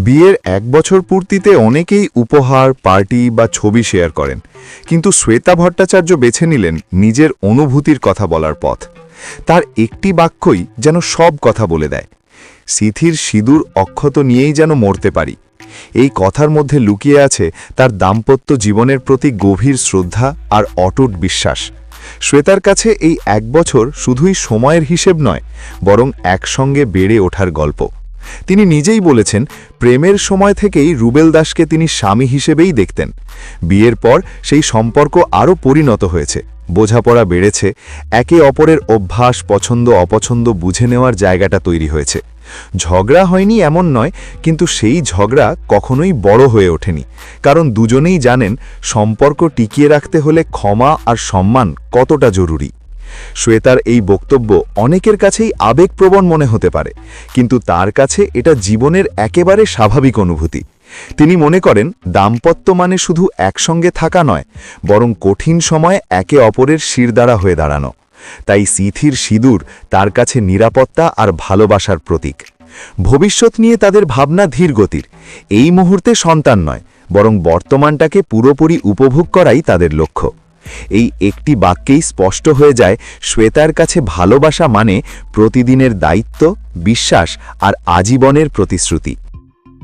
বিয়ের ১ বছর পূর্তিতে অনেকেই উপহার, পার্টি বা ছবি শেয়ার করেন, কিন্তু শ্বেতা ভট্টাচার্য বেছে নিলেন নিজের অনুভূতির কথা বলার পথ। তার একটি বাক্যই যেন সব কথা বলে দেয়, সিথির সিঁদুর অক্ষত নিয়েই যেন মরতে পারি। এই কথার মধ্যে লুকিয়ে আছে তার দাম্পত্য জীবনের প্রতি গভীর শ্রদ্ধা আর অটুট বিশ্বাস। শ্বেতার কাছে এই ১ বছর শুধুই সময়ের হিসেব নয়, বরং একসঙ্গে বেড়ে ওঠার গল্প। তিনি নিজেই বলেছেন, প্রেমের সময় থেকেই রুবেল দাসকে তিনি স্বামী হিসেবেই দেখতেন। বিয়ের পর সেই সম্পর্ক আরও পরিণত হয়েছে, বোঝাপড়া বেড়েছে, একে অপরের অভ্যাস, পছন্দ অপছন্দ বুঝে নেওয়ার জায়গাটা তৈরি হয়েছে। ঝগড়া হয়নি এমন নয়, কিন্তু সেই ঝগড়া কখনোই বড় হয়ে ওঠেনি, কারণ দুজনেই জানেন সম্পর্ক টিকিয়ে রাখতে হলে ক্ষমা আর সম্মান কতটা জরুরি। শ্বেতার এই বক্তব্য অনেকের কাছেই আবেগপ্রবণ মনে হতে পারে, কিন্তু তার কাছে এটা জীবনের একেবারে স্বাভাবিক অনুভূতি। তিনি মনে করেন দাম্পত্য মানে শুধু একসঙ্গে থাকা নয়, বরং কঠিন সময়ে একে অপরের শিরদাঁড়া হয়ে দাঁড়ানো। তাই সিথির সিঁদুর তার কাছে নিরাপত্তা আর ভালোবাসার প্রতীক। ভবিষ্যৎ নিয়ে তাদের ভাবনা ধীরগতির। এই মুহূর্তে সন্তান নয়, বরং বর্তমানটাকে পুরোপুরি উপভোগ করাই তাদের লক্ষ্য। এই একটি বাক্যেই স্পষ্ট হয়ে যায়, শ্বেতার কাছে ভালোবাসা মানে প্রতিদিনের দায়িত্ব, বিশ্বাস আর আজীবনের প্রতিশ্রুতি।